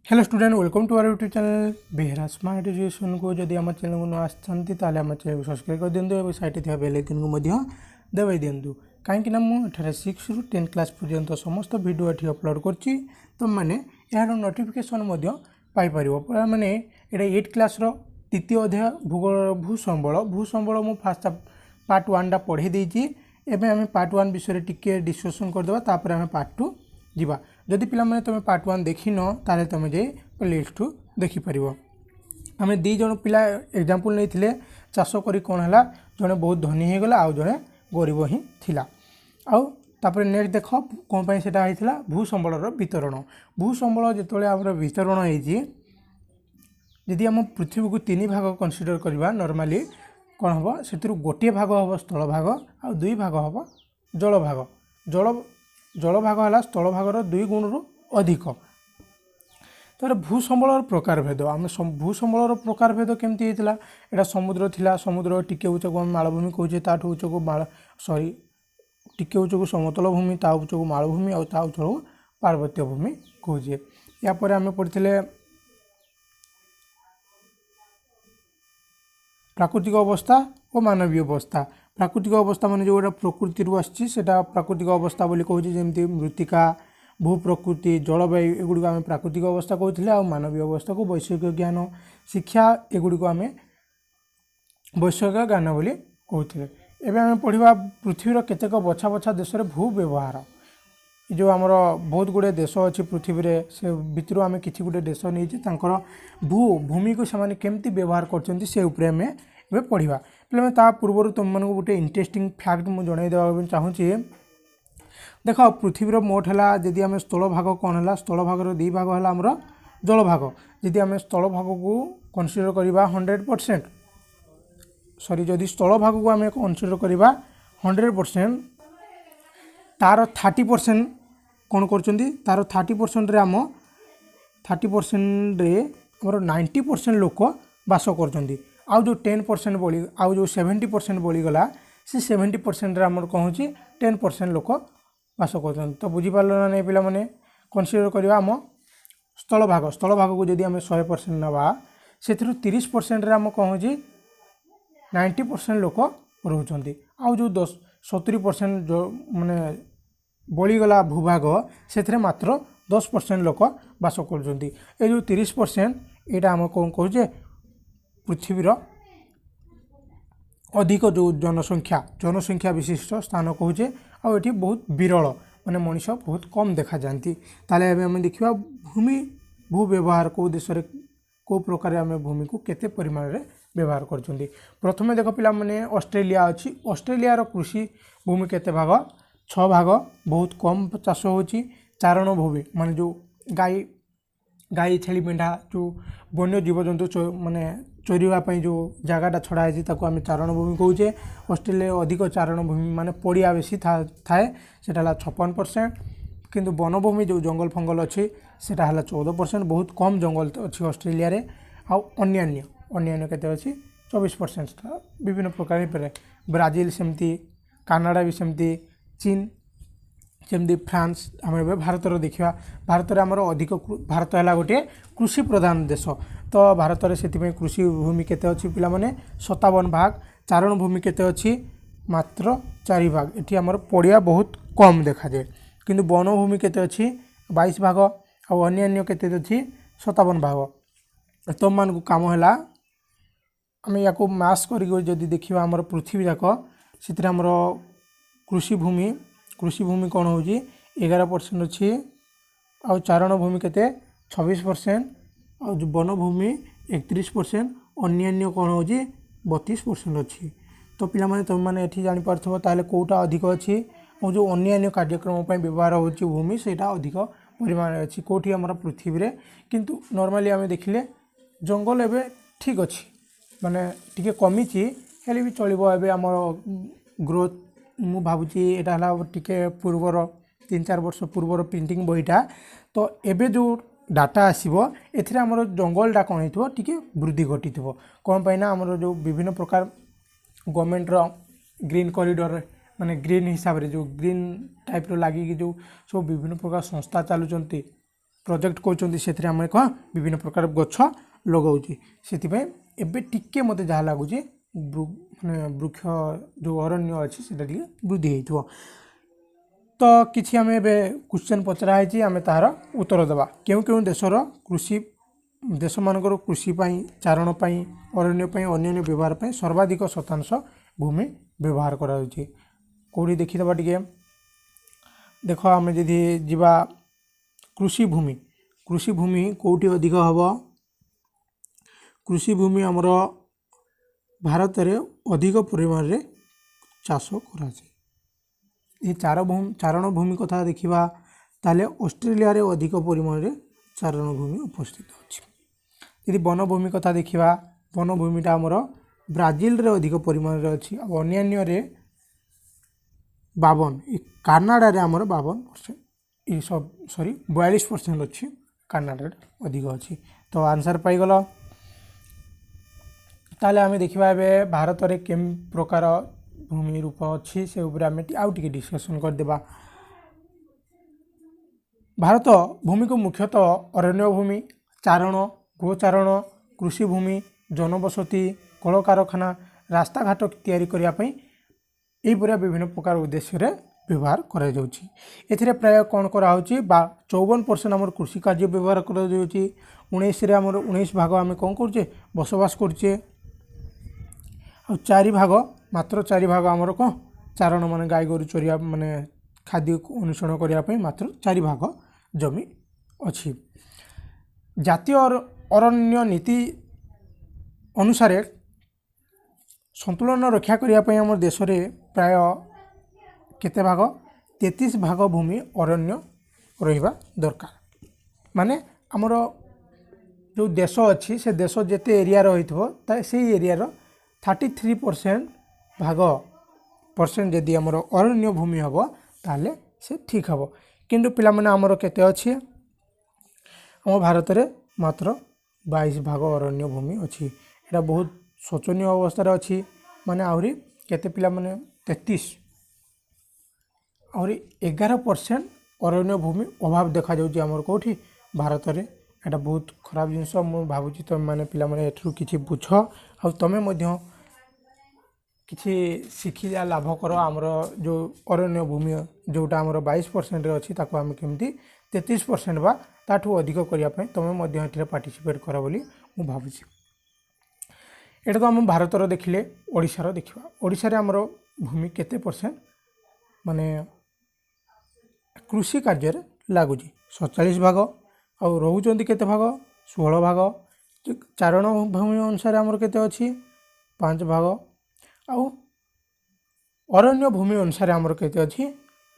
Hello student welcome to our YouTube channel Behera smart education को जदि आम चैनल को न आसती चैनल को सब्सक्राइब कर दिंतु और साइड थी बेल आइकन को दबाई दिंतु कहीं मुझे 6 ରୁ 10 क्लास पर्यंत समस्त वीडियो ये अपलोड करछि तुम मैंने यार नोटिफिकेशन पाइपर पूरा माने ये 8 क्लास द्वितीय अध्याय भूगोल भूसंबल मु फास्ट पार्ट 1 टा पढ़ी देछि एबे हमें पार्ट 1 विषय टिके डिस्कशन करदेबा तापर हमें पार्ट 2 जीवा जदि पिला माने तुम पार्ट 1 देखिन ताले तुम जे प्लेलिस्ट देखि परिबो। आमे दी जण पिला एग्जांपल नहीं चाष करी कौन है जड़े बहुत धनी हो गला आउ जड़े गरीब ही थिला आउ तापर नेक्स्ट देख कौन पाई सेटा होइथिला भूसंबलर वितरण भूसंबल जेतोले हमर वितरण होइछि यदि हम पृथ्वी को 3 भाग कंसीडर करबा नॉर्मली कौन हम से गोटे भाग हम स्थल भाग आ 2 भाग हम जल भाग जल भाग है स्थल भागर 2 गुण अधिक। तर भूसंबलर प्रकार भेद आम भूसंबलर प्रकार भेद केमती होता यहाँ समुद्र थिला समुद्र टिके उच्च को मालभूमि कहे ताठू उच्च को सॉरी टिके उच्च को समतल भूमि ता उच्च को मालभूमि और ता उच्च को पार्वत्य भूमि कहे यापर आम पढ़ते प्राकृतिक अवस्था और मानवीय अवस्था। प्राकृतिक अवस्था माने जो प्रकृति आसी प्राकृतिक अवस्था बोली कहूँ जमी मृत्तिका भू प्रकृति जलवायु एगुड़ी आम प्राकृतिक अवस्था कहते आ मानवीय अवस्था को वैषयिक ज्ञान शिक्षा एगुड़ी को आम वैषयिक ज्ञान बोली कहते। एवं आम पढ़ा पृथ्वीर केतेक बछा बछा देश में भू व्यवहार जो आमर बहुत गुड़े देश अच्छी पृथ्वी से भितर आम कि गोटे देश नहीं भूमि को से केमती व्यवहार कर पढ़ा पे ता पूर्व तुम मानक गोटे इंटरेस्टिंग फैक्ट मुझे जन देवा चाहूँगी देख पृथ्वीर मोट है जदि आम स्थल भाग कौन है स्थल भागर 2 भाग है आमर जल भाग जदि आम स्थल भाग को कनसीडर करवा 100% सॉरी जदि स्थल भाग को आम कनसीडर करवा 100% तार 30% कौन कर 30% रे आम 30% रे आमर 90% लोक बास कर आउ जो 10% बोली आउ जो 70% बोलीगला से 70% आमर कहूँ 10% लोक बास कर तो बुझीपार ना नहीं पिला माने कनसीडर करवा आम स्थल भाग को जदि आम 100% नवा से 30% आम कहूँ 90% लोक रोचंती आउ जो 70% जो माने बळीगला भूभाग से मात्र 10% लोक बास कर जो 30% यहाँ आम कौन कहे पृथ्वीर अधिक जो जनसंख्या विशिष्ट स्थान कहे आठी बहुत विरल माने मनीष बहुत कम देखा जाती ताले आम देखा भूमि भू व्यवहार को देश में को प्रकार आम भूमि को केते परिमाण रे व्यवहार कर प्रथमे देख पिला माने ऑस्ट्रेलिया अच्छी ऑस्ट्रेलिया कृषि भूमि केते भाग 6 भाग बहुत कम चाष होची चारण भूमि माने जो गाई छेली मेढ़ा जो वन्य जीवजंतु माने चोरीवाई जो जगटा छड़ा है आम चारण भूमि कहे ऑस्ट्रेलिया अधिक चारण भूमि माने पड़िया बेसी थाए सेटा 56% किंतु वनभूमि जो जंगल फंगल अच्छी सेटा 14% बहुत कम जंगल अच्छी ऑस्ट्रेलिया रे आ अन्यान्य केते अच्छी 24% विभिन्न प्रकार ब्राजिल सेमती कनाडा भी सेमती चीन सेमती फ्रांस आम भारत देखा भारत में आमर अधिक भारत है गोटे कृषि प्रधान देश तो भारत में से कृषि भूमि केते अच्छी पिला माने 57 भाग चारण भूमि केते अच्छी मात्र 4 भाग ये आमर पड़िया बहुत कम देखा जाए किंतु वन भूमि केते अच्छी 22 भाग और अन्यान्य केते अच्छी 57 भाग तुम मान को काम है आम या मास कर देखा आमर पृथ्वी जाक से आमर कृषि भूमि कौन हो 11% अच्छी आ चारण भूमि केते 26% और वन भूमि 31% अन्यान्य कौन हो 32% अच्छी तो पिला माने तुम माने एठी जानि पारथबो ताले कोटा अधिक अच्छी और जो अन्यान्य कार्यक्रम पर व्यवहार होची भूमि सेटा अधिक परिमाण अच्छी कोठी हमर पृथ्वी रे किंतु नॉर्मली आमे देखिले जंगल एबे ठीक अच्छी माने टिके कमीची हेले भी चलिबो एबे हमर ग्रोथ मु भावुची एटा हला टिके पूर्वर 3-4 वर्ष पूर्वर प्रिंटिंग बहीटा तो एबे जो डाटा आसीबो एथिरे हमर जंगलटा कोन हेतबो टिके वृद्धि घटिथिबो कोन पैना हमर जो विभिन्न प्रकार गवर्नमेंट रो ग्रीन कॉरिडोर माने ग्रीन हिसाब रे जो ग्रीन टाइप रो लागी जो सब विभिन्न प्रकार संस्था चालुचंती प्रोजेक्ट कहते से कौन विभिन्न प्रकार गछ लगाऊँ से एबे टिके मत जहाँ लगुच माने वृक्ष जो अरण्य अच्छी से वृद्धि हो तो किसी आम ए क्वेश्चन पचराई आम तार उत्तर देवा क्यों क्यों देशर कृषि देश मानकर कृषि चारण अरण्य अन्य व्यवहार सर्वाधिक शतांश भूमि व्यवहार करा कौटी देखीदे टे देख आम जदि जीवा कृषि भूमि कौटी अधिक हम कृषि भूमि आमर भारत में अधिक परिमाण रे चाष करा ये चारण भूमि कथा देखा ताले ऑस्ट्रेलिया रे अधिक परिमाण रे चारण भूमि उपस्थित अच्छी यदि वनभूमि कथा देखा वनभूमिटा आमर ब्राजिल रे अधिक परिमाण रे अच्छी अन्य रे 52 कानाडा रे आमर 52% ये सब सॉरी 42% अच्छी कानाडा अधिक अच्छी तो आंसर पाईगल ताले आम देखा भारत में केम प्रकार भूमि रूप अच्छी से आम आउ टे डिस्कसन करदेबा भारत भूमि को मुख्यतः अरण्य भूमि चारण गोचारण कृषि भूमि जनबसती कल कारखाना रास्ता घाट तैयारी करने विभिन्न प्रकार उद्देश्य व्यवहार करा जाउछि एथिरे प्राय कौन कराउछि 54% आमर कृषि कार्य व्यवहार करा जाउछि 19 रे आमर 19 भाग आम कौन करछे बसवास करछे और 4 भाग मात्र 4 भाग आमर कौन चारण माने गाय गोरु चरिया माने खाद्य अनुसरण करने मात्र 4 भाग जमी अच्छी जातीय अरण्य नीति अनुसार संतुलन रक्षा करने आम देश में प्राय केते भाग 33 भाग भूमि अरण्य रहिबा दरकार माने आमर जो देश अच्छी से देश जेते एरिया रही से एरिया 33% भाग परसेंट जदि आमर अरण्य भूमि हम ताले से ठीक हम किंतु पिला माने आमर केते अच्छी आम भारत में मात्र 22 भाग अरण्य भूमि अच्छी एटा बहुत शोचनीय अवस्था अच्छी माने आहरी केते पिला माने 33 आहरी 11% अरण्य भूमि अभाव देखा जाउछि आमर कोठी भारत में एटा बहुत खराब जिनस मु भाबुछि तुम माने पिला माने एठरू किछि बुझ आ तमे मध्य किछि शिक्षा लाभ कर आमर जो अरण्य भूमि जोटा आमर 22% अच्छी ताको आम केमती 33% बा ताठू अधिक करने तुम पार्टिसिपेट कर बोली मु भाबुछि एटा तो आम भारत देखिले ओडिशार देखिबा ओडिशा रे आमर भूमि केते परसेंट माने कृषि कार्य लागुची 47 भाग आ रोचंती केते भाग 16 भाग चारण भूमि अनुसार आमर केते अच्छी 5 भाग आउ अरण्य भूमि अनुसार आमर केते अच्छी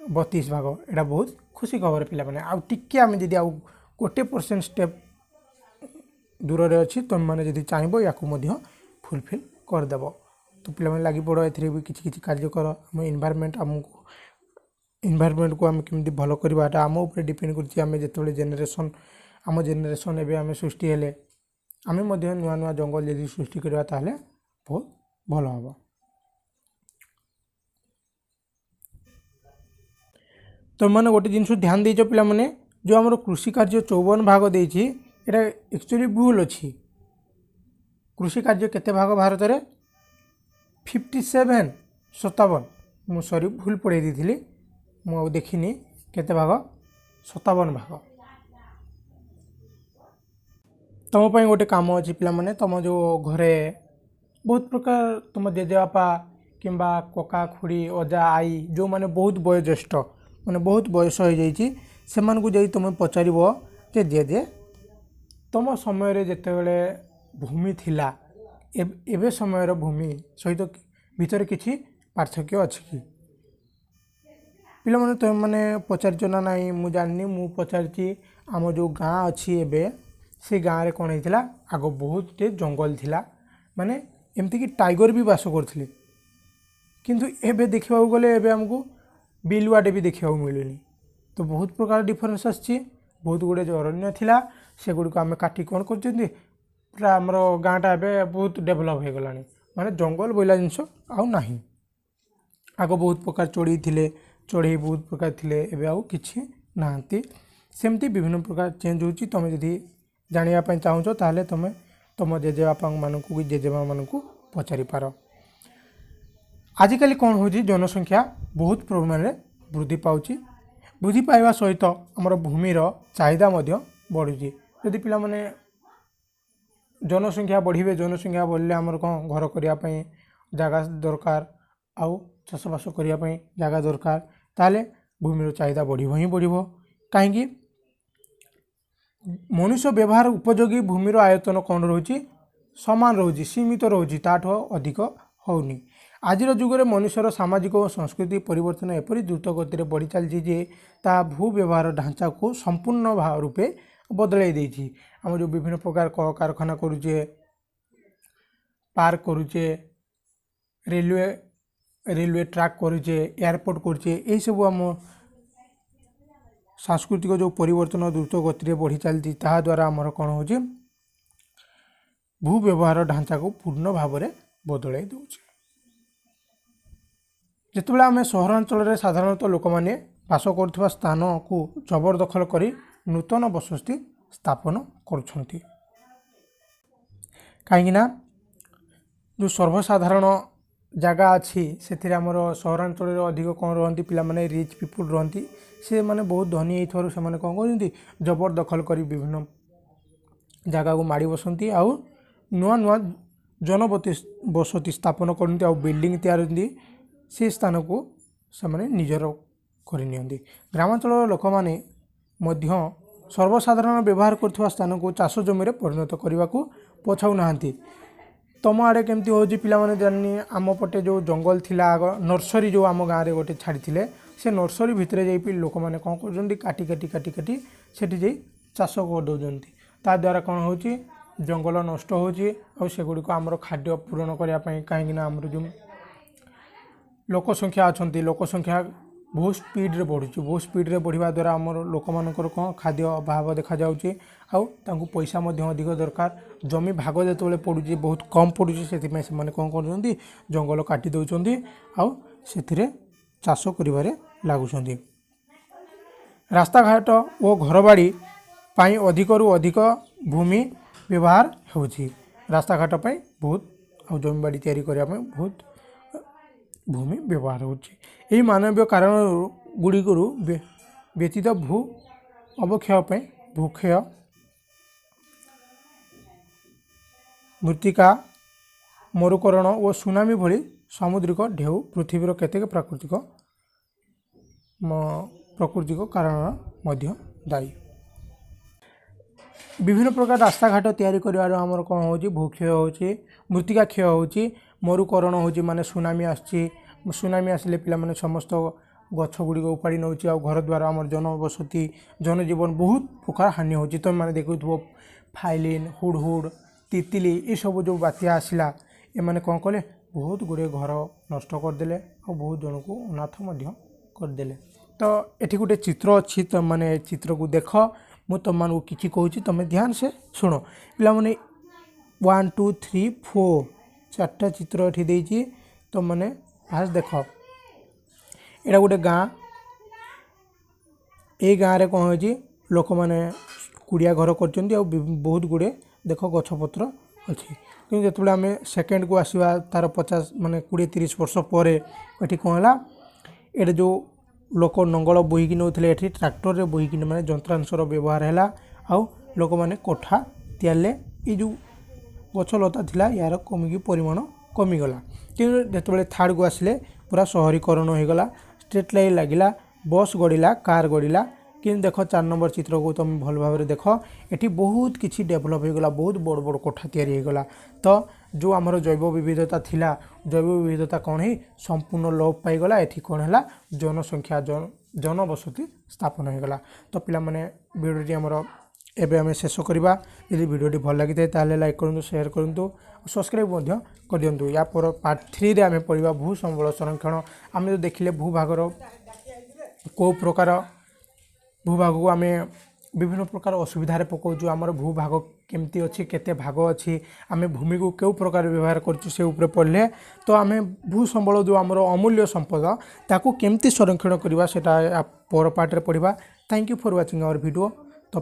32 भाग एटा बहुत खुशी खबर पिला माने आउ टिके आम जदि आउ 1% स्टेप दूर रे अच्छी तुम माने जदि चाहबो याकू मध्य फुलफिल कर देबो तो पिला माने लागि पड़ो एथरे भी किछि किछि कार्य कर हम एनवायरनमेंट को आम केमती भलो करबाटा आम ऊपर डिपेंड करछि आम जेतबेले जेनेरेशन आम जेनेरेशन एबे आम सृष्टि हेले आम मध्य नुआ नुआ जंगल यदि सृष्टि करबा ताहले बहुत भलो हबो तो मैंने गोटे जिन ध्यान दीच पिला माने जो आमर कृषि कार्य 54 भाग देछि एटा एक्चुअली भूल अच्छी कृषि कार्य केते भाग भारत में 57 57 मु सॉरी भूल पढ़े दी मु देखिनी केते भाग 57 भाग तुम पे गोटे काम अच्छी पिला माने तुम जो घरे बहुत प्रकार तुम जेजेबापा किंबा कका खुड़ी अजा आई जो माने बहुत वयोज्येष्ठ माने बहुत बयस हो जाइए से तुम पचार जे तुम समय जितेबले भूमि थिला एबे समय भूमि सहित भितर किसी पार्थक्य अच्छी कि पिला माने तुम मैंने पचार ना ना मु जानी मु पचारि आम जो गाँ अच्छी एबे से गाँव में कौन होता आग बहुत जंगल थिला माने एमती कि टाइगर भी बास करथिले किंतु एबे देखा गले एबे हमको बिलुआटे भी देखा मिलूनी तो बहुत प्रकार डिफरेन्स आछि बहुत गुड़े जो अरण्य थिला से गुड़ को आम काटी कौन कर पूरा आमर गाँटा एवं बहुत डेभलप हो गलानी माने जंगल बोला जिनस आउ नाही आग बहुत प्रकार चढ़ई थिले चढ़ई बहुत प्रकार थिले एबे आउ किछि नांती सेमती विभिन्न प्रकार चेंज होची। तुम जदि जानिया पई चाहो ताहले तुम तुम जेजेबापा मानकू कि जेजेमा मानकू पचारि पार। आजिकल कौन होची जनसंख्या बहुत परिमाण में वृद्धि पाउची। वृद्धि पाइबा सहित आमर भूमिर चाहिदा मध्य बढ़ुची। यदि पिला माने जनसंख्या बढ़िबे जनसंख्या बढ़ले आमर कौन घर करिया पई जगह दरकार आउ चाषबास करिया पई जगह दरकार ताले भूमिर चाहिदा बढ़िबो ही बढ़िबो। काहेकि मनुष्य व्यवहार उपयोगी भूमिर आयतन कौन रोची समान रोची सीमित रोची ताठो अधिक होनी। आजिर जुगरे मनुष्यर सामाजिक और संस्कृति परिवर्तन एपरी द्रुत गति बढ़ी चलती जे ता भू व्यवहार ढांचा को संपूर्ण भाव रूपे बदलाई देछि। आम जो विभिन्न प्रकार कल कारखाना करुचे पार्क करुचे रेलवे ट्रैक करुचे एयरपोर्ट करुचे यही सब आम सांस्कृतिक जो परिवर्तन द्रुत गति बढ़ी चलती ता द्वारा आमर कौन हो भू व्यवहार ढांचा को पूर्ण भाव में बदलाई दौचे। जितेबाला आम सहरांचल साधारणतः लोक मैंने बास कर स्थान को जबरदखल कर नूतन बसति स्थापन करुछंती। कहीं जो सर्वसाधारण जगह अच्छी से आमर सहरांचल अधिक कौन रही पिला माने रिच पीपुल रही से माने बहुत धनी होइथारु से माने कौन करती जबरदखल कर विभिन्न जगह को माड़ी बसंती आउ नुआ नुआ जनबसति स्थापन करती आउ बिल्डिंग तैयारी से स्थान को से निजर करनी। ग्रामांचल लोक मैंने सर्वसाधारण व्यवहार कर स्थान को चाष जमी परिणत करने को पछाऊ नहांती। तुम आड़े केमती हो पिला माने जानी आम पटे जो जंगल थिला आग नर्सरी जो आम गाँव में गोटे छाड़ी से नर्सरी भितर जाई लोक मैंने कौन कर काटी काटी काटी काटी सेठी जाई चाष कर दौरान ता द्वारा कौन हो जंगल नष्ट होगुड़िक आमर खाद्य पूरण करने कहीं आमर जो लोक संख्या अच्छा लोक संख्या बहुत स्पीड रे बढ़ुची बहुत स्पीड रे बढ़िया द्वारा आमर लोक मानकर कौन खाद्य अभाव देखा जाउची आउ तांकु पैसा मध्य अधिक दरकार जमी भाग जो पड़ुची बहुत कम पड़ुची से कौन कर जंगल काटी दौरान आउ से चाष कर लगुंट। रास्ता घाट और घरबाड़ी पाई अधिक रु अधिक भूमि व्यवहार होउची। रास्ता घाट पाई बहुत आउ जमी बाड़ी तैयारी करने बहुत भूमि व्यवहार होची। यही मानवीय कारण गुड़िक व्यतीत भू अवक्षय भूक्षय मृत्तिका मरुकरण और सुनामी भली सामुद्रिक ढेउ पृथ्वीर केतेक प्राकृतिक कारण मध्य दायी। विभिन्न प्रकार रास्ता घाट तैयारी करिवार हमर कोन होची भूक्षय होची मृत्तिका क्षय होची मरुकरण होची माने सुनामी आछि सुनामी आसले पिला माने समस्त गछ गुड़ी उपाड़ी नौची और घर द्वारा आमर जनबसति जनजीवन बहुत प्रकार हानि होची। तुम माने देखुथबो फाइलिन हुडहुड तितली ये सब जो बात्या आसला ये माने कौन कले बहुत गुड़े घर नष्ट करदे और बहुत जन को अनाथ करदे। तो ये गोटे चित्र अच्छी तुम माने चित्र को देख मु तुम मान कि कहूँ तुम ध्यान से शुण पिला माने 1 2 3 4 4टा चित्र ये देती तुम माने फास्ट देख एटा गोटे गाँ ये गाँव में कौन हो लोक मैंने कुड़िया घर कर बहुत गुड़े देख गछपत्र अच्छी कि जो आम सेकेंड को आसवा तार 50 माने 20-30 वर्ष पर ये कौन है ये जो लोक नंगल बोहीकि नौले ये ट्रैक्टर रे बोहीकि माने जंत्रांशर व्यवहार है आउ लोक मैंने कोठा तैयारे ये जो गछलता थिला यार कमिकी परिमाण कमिगला कि जो थर्ड को आसिले पूरा शहरीकरण हो गला स्ट्रीट लाइट लगिला बस गड़िला कार गड़िला कि देख 4 नंबर चित्र को तुम भल भाव देख ये बहुत किसी डेभलप हो गला बहुत बड़ बड़ कोठा तैयारी हो गला। तो जो आमर जैव विविधता थिला जैव विविधता कौन है संपूर्ण लोप पाईगला ये कौन है जनसंख्या जनबसति स्थापन हो गला। तो पिला माने वीडियोटी आमर एबे आम शेष करवा यदि वीडियोटी भल लगी ताले लाइक करूँ शेयर करूँ सब्सक्राइब कर दिंतु। या पर पार्ट 3 रे आम पढ़ा भू संबल संरक्षण आम जो देखिले भूभागर को प्रकार भूभाग को आम विभिन्न प्रकार असुविधार पकाउछु आमर भूभाग केमती अच्छी केते भाग अच्छी आम भूमि को क्यों प्रकार व्यवहार करछु से ऊपर पढ़ले तो आम भू संबल जो आमर अमूल्य संपद ताकू केमती संरक्षण करवा सेटा पर पार्ट रे पढ़ा। Thank you for watching our video. तो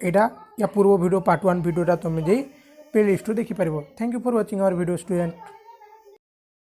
एटा या पूर्व वीडियो पार्ट 1 वीडियोटा तुम जाई प्ले लिस्ट देखि पारिबो। Thank you for watching our video student.